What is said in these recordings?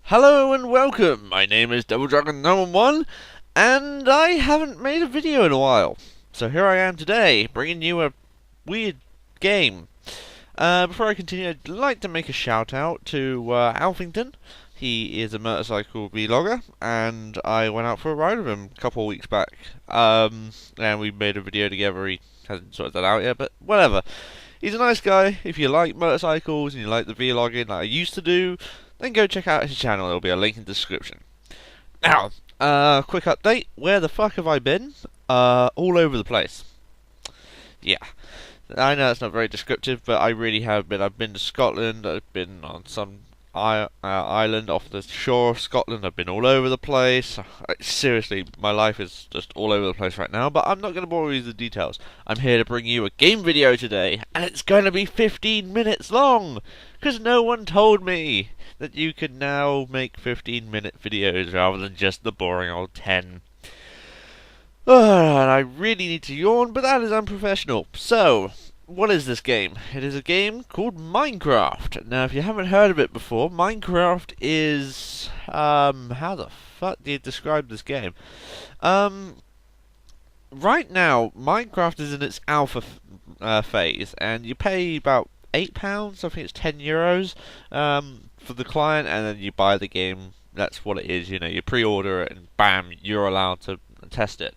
Hello and welcome. My name is Devildragon number 1, and I haven't made a video in a while. So here I am today, bringing you a weird game. Before I continue, I'd like to make a shout out to Alfington. He is a motorcycle vlogger, and I went out for a ride with him a couple of weeks back. And we made a video together. He hasn't sorted that out yet, but whatever. He's a nice guy. If you like motorcycles and you like the vlogging like I used to do, then go check out his channel. There'll be a link in the description. Now, quick update. Where the fuck have I been? All over the place. Yeah. I know it's not very descriptive, but I really have been. I've been to Scotland. I've been on some island off the shore of Scotland. I've been all over the place. Seriously, my life is just all over the place right now, but I'm not going to bore you with the details. I'm here to bring you a game video today, and it's going to be 15 minutes long, because no one told me that you can now make 15-minute videos rather than just the boring old 10. And I really need to yawn, but that is unprofessional. So, what is this game? It is a game called Minecraft. Now, if you haven't heard of it before, Minecraft is... how the fuck do you describe this game? Right now, Minecraft is in its alpha phase, and you pay about £8, I think it's €10, for the client, and then you buy the game. That's what it is, you know, you pre-order it, and bam, you're allowed to test it.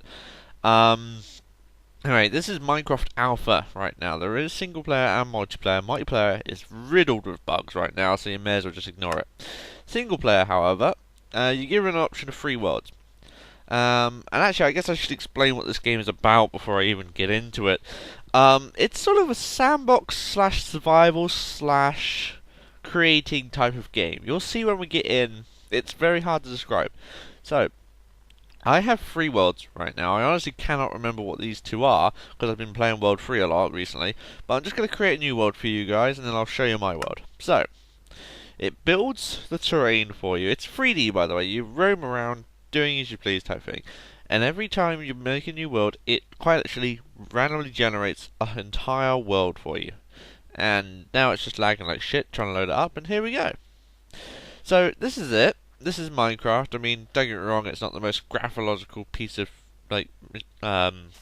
Anyway, this is Minecraft Alpha right now. There is single player and multiplayer. Multiplayer is riddled with bugs right now, so you may as well just ignore it. Single player, however, you give an option of free worlds. And actually, I guess I should explain what this game is about before I even get into it. It's sort of a sandbox slash survival slash creating type of game. You'll see when we get in. It's very hard to describe. So, I have 3 worlds right now. I honestly cannot remember what these 2 are, because I've been playing World 3 a lot recently. But I'm just going to create a new world for you guys, and then I'll show you my world. So, it builds the terrain for you. It's 3D, by the way. You roam around, doing as you please type thing. And every time you make a new world, it quite literally randomly generates an entire world for you. And now it's just lagging like shit, trying to load it up, and here we go. So, this is it. This is Minecraft. I mean, don't get me wrong, it's not the most graphological piece of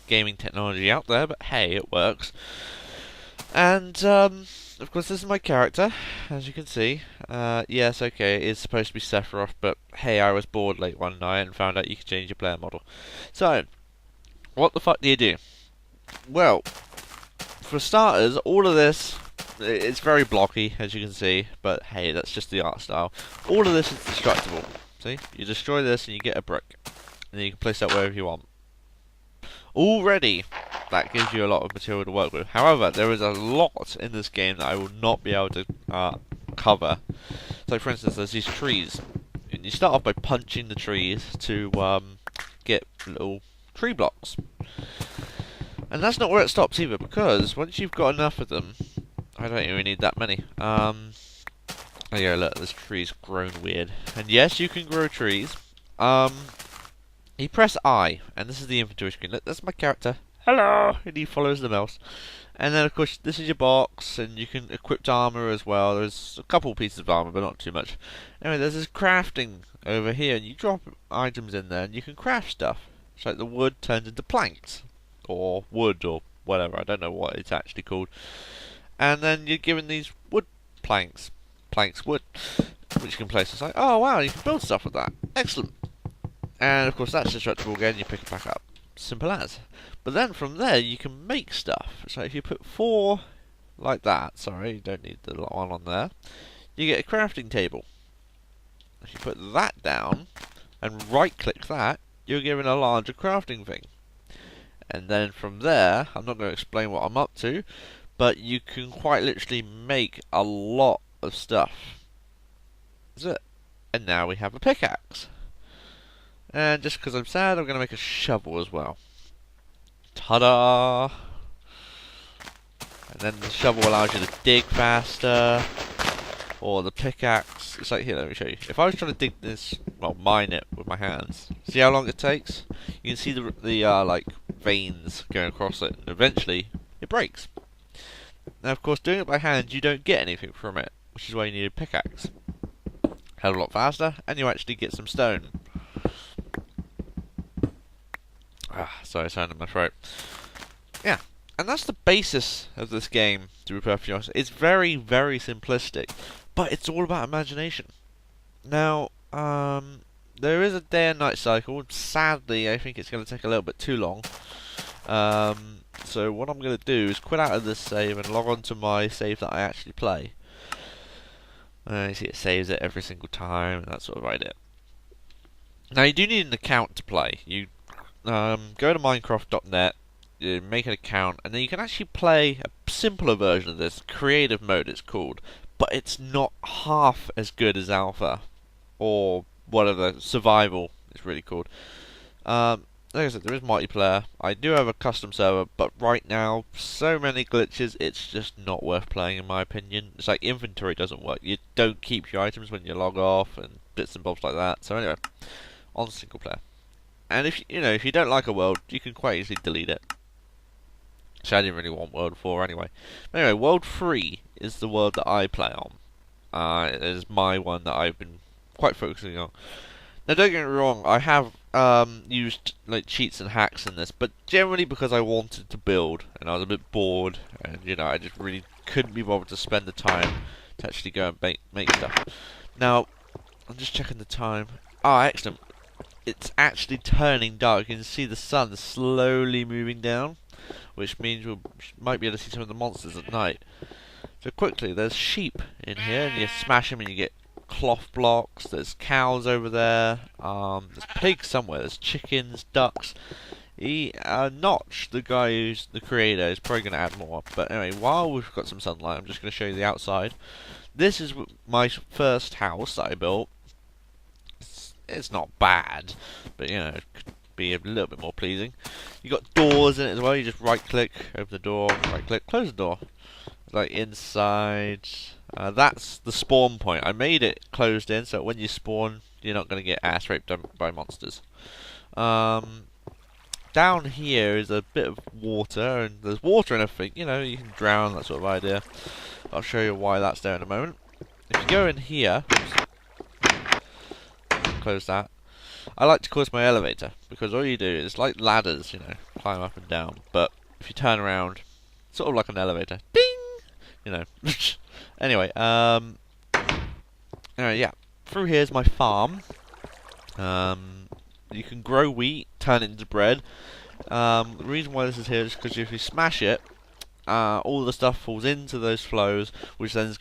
gaming technology out there, but hey, it works. And of course, this is my character, as you can see. Yes, okay, it is supposed to be Sephiroth, but hey, I was bored late one night and found out you could change your player model. So, what the fuck do you do? Well, for starters, all of this, it's very blocky, as you can see, but hey, that's just the art style. All of this is destructible. See? You destroy this and you get a brick. And then you can place that wherever you want. Already, that gives you a lot of material to work with. However, there is a lot in this game that I will not be able to cover. So, for instance, there's these trees. And you start off by punching the trees to get little tree blocks. And that's not where it stops either, because once you've got enough of them, I don't even need that many. Oh yeah, look, this tree's grown weird. And yes, you can grow trees. You press I, and this is the inventory screen. Look, that's my character. Hello! And he follows the mouse. And then, of course, this is your box, and you can equip armor as well. There's a couple pieces of armor, but not too much. Anyway, there's this crafting over here, and you drop items in there, and you can craft stuff. It's like the wood turns into planks. Or wood, or whatever. I don't know what it's actually called. And then you're given these wood planks. Planks wood. Which you can place. It's like, oh wow, you can build stuff with that. Excellent. And of course that's destructible again, you pick it back up. Simple as. But then from there you can make stuff. So if you put 4 like that, sorry, you don't need the one on there, you get a crafting table. If you put that down and right click that, you're given a larger crafting thing. And then from there, I'm not going to explain what I'm up to, but you can quite literally make a lot of stuff. That's it. And now we have a pickaxe. And just because I'm sad, I'm going to make a shovel as well. Ta-da! And then the shovel allows you to dig faster. Or the pickaxe. It's like, here, let me show you. If I was trying to dig this, well, mine it with my hands. See how long it takes? You can see the like, veins going across it. And eventually, it breaks. Now, of course, doing it by hand, you don't get anything from it. Which is why you need a pickaxe. hell of a lot faster, and you actually get some stone. Sorry, sound in my throat. Yeah, and that's the basis of this game, to be perfectly honest. It's very, very simplistic, but it's all about imagination. Now, there is a day and night cycle. Sadly, I think it's going to take a little bit too long. So what I'm going to do is quit out of this save and log on to my save that I actually play. You see it saves it every single time, and that sort of idea. Now, you do need an account to play. You go to Minecraft.net, you make an account, and then you can actually play a simpler version of this, creative mode it's called, but it's not half as good as alpha, or whatever, survival it's really called. Like I said, there is multiplayer. I do have a custom server, but right now, so many glitches, it's just not worth playing in my opinion. It's like inventory doesn't work. You don't keep your items when you log off, and bits and bobs like that. So anyway, on single player. And if if you don't like a world, you can quite easily delete it. So I didn't really want World 4 anyway. But anyway, World 3 is the world that I play on. It is my one that I've been quite focusing on. Now don't get me wrong, I have used like cheats and hacks in this, but generally because I wanted to build, and I was a bit bored, and I just really couldn't be bothered to spend the time to actually go and make stuff. Now, I'm just checking the time. Ah, excellent. It's actually turning dark. You can see the sun slowly moving down, which means we might be able to see some of the monsters at night. So quickly, there's sheep in here, and you smash them and you get cloth blocks. There's cows over there. There's pigs somewhere. There's chickens, ducks. Notch, the guy who's the creator, is probably going to add more. But anyway, while we've got some sunlight, I'm just going to show you the outside. This is my first house that I built. It's not bad, but it could be a little bit more pleasing. You got doors in it as well. You just right click, open the door, right click, close the door. Like inside. That's the spawn point. I made it closed in so when you spawn, you're not going to get ass raped by monsters. Down here is a bit of water, and there's water and everything. You can drown, that sort of idea. I'll show you why that's there in a moment. If you go in here, close that. I like to call this my elevator because all you do is like ladders, climb up and down. But if you turn around, sort of like an elevator, ding. Anyway, yeah. Through here's my farm. You can grow wheat, turn it into bread. The reason why this is here is because if you smash it, all the stuff falls into those flows, which then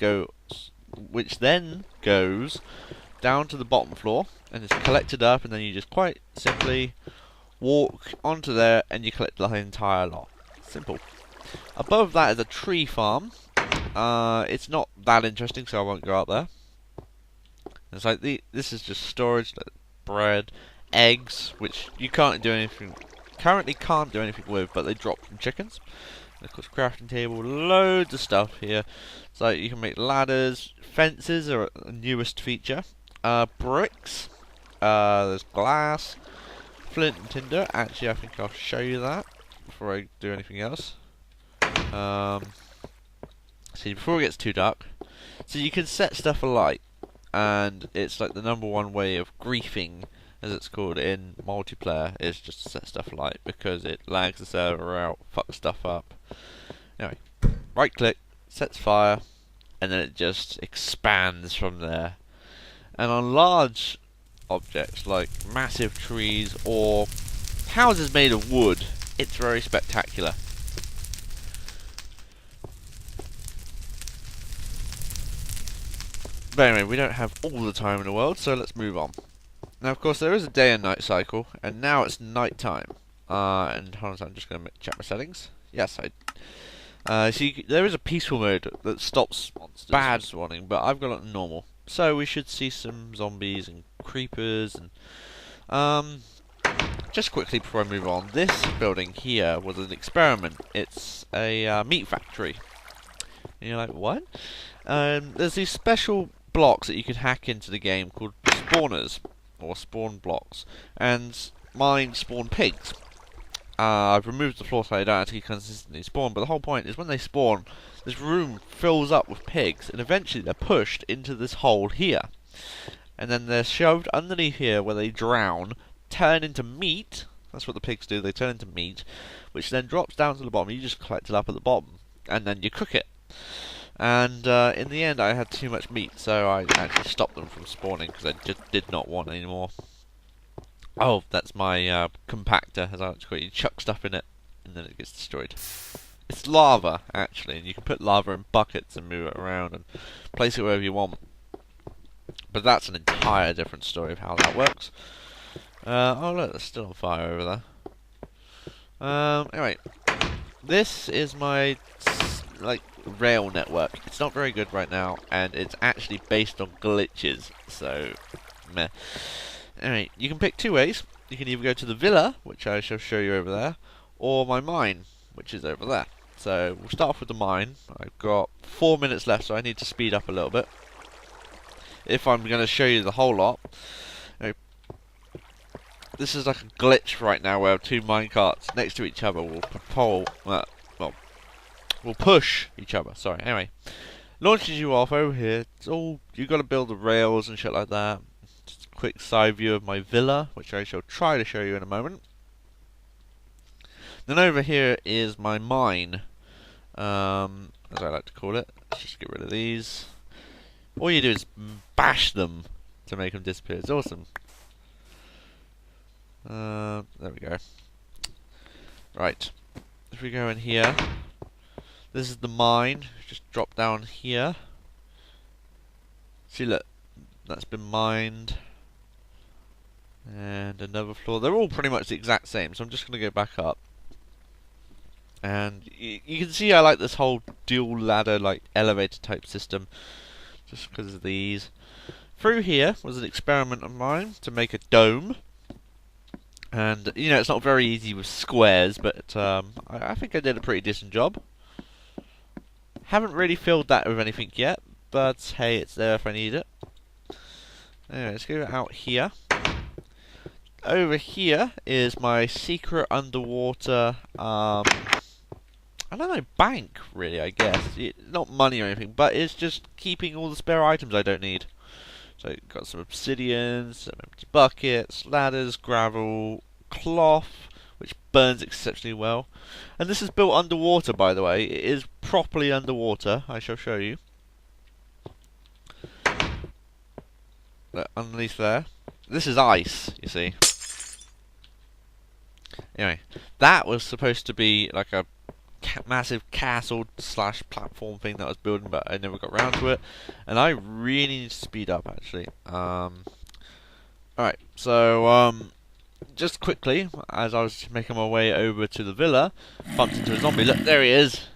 goes down to the bottom floor, and it's collected up, and then you just quite simply walk onto there, and you collect the entire lot. Simple. Above that is a tree farm. It's not that interesting, so I won't go out there. It's like this is just storage, like bread, eggs, which you currently can't do anything with, but they drop from chickens. And of course, crafting table, loads of stuff here. So you can make ladders, fences are a newest feature. Bricks, there's glass, flint and tinder. Actually, I think I'll show you that before I do anything else. See, before it gets too dark, so you can set stuff alight, and it's like the #1 way of griefing, as it's called in multiplayer, is just to set stuff alight because it lags the server out, fucks stuff up. Anyway, right click, sets fire, and then it just expands from there. And on large objects like massive trees or houses made of wood, it's very spectacular. But anyway, we don't have all the time in the world, so let's move on. Now, of course, there is a day and night cycle, and now it's night time. And hold on, I'm just going to check my settings. Yes, see, there is a peaceful mode that stops monsters bad spawning, but I've got it on normal. So we should see some zombies and creepers and just quickly before I move on, this building here was an experiment. It's a meat factory. And you're like, what? There's these special blocks that you can hack into the game called spawners, or spawn blocks, and mine spawn pigs. I've removed the floor so they don't actually consistently spawn, but the whole point is when they spawn, this room fills up with pigs, and eventually they're pushed into this hole here. and then they're shoved underneath here where they drown, turn into meat. That's what the pigs do, they turn into meat, which then drops down to the bottom. You just collect it up at the bottom, and then you cook it. And in the end I had too much meat, so I actually stopped them from spawning because I just did not want any more. Oh, that's my compactor, as I like to call it. You chuck stuff in it, and then it gets destroyed. It's lava, actually, and you can put lava in buckets and move it around and place it wherever you want. But that's an entire different story of how that works. Oh look, it's still on fire over there. Anyway, this is my rail network. It's not very good right now, and it's actually based on glitches, so meh. Anyway, you can pick two ways. You can either go to the villa, which I shall show you over there, or my mine, which is over there. So we'll start off with the mine. I've got 4 minutes left, so I need to speed up a little bit if I'm going to show you the whole lot. Anyway, this is like a glitch right now where two minecarts next to each other will will push each other. Sorry. Anyway, launches you off over here. It's all you got to build the rails and shit like that. Just a quick side view of my villa, which I shall try to show you in a moment. Then over here is my mine, as I like to call it. Let's just get rid of these. All you do is bash them to make them disappear. It's awesome. There we go. Right. If we go in here, this is the mine. Just drop down here. See, look, that's been mined. And another floor. They're all pretty much the exact same, so I'm just going to go back up. And you can see I like this whole dual ladder, like elevator type system, just because of these. Through here was an experiment of mine to make a dome. And, you know, it's not very easy with squares, but I think I did a pretty decent job. Haven't really filled that with anything yet, but hey, it's there if I need it. Anyway, let's go out here. Over here is my secret underwater, I don't know, bank, really, I guess. Not money or anything, but it's just keeping all the spare items I don't need. So, got some obsidian, some empty buckets, ladders, gravel, cloth, which burns exceptionally well. And this is built underwater, by the way. It is properly underwater. I shall show you. Look, underneath there. This is ice, you see. Anyway, that was supposed to be like a massive castle / platform thing that I was building, but I never got around to it, and I really need to speed up actually. Alright, so just quickly, as I was making my way over to the villa, bumped into a zombie. Look, there he is.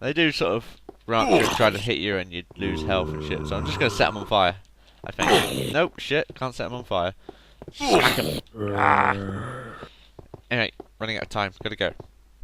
They do sort of run up and try to hit you and you lose health and shit, so I'm just going to set them on fire, I think. Nope, shit, can't set them on fire. Smack him. Anyway, running out of time, gotta go.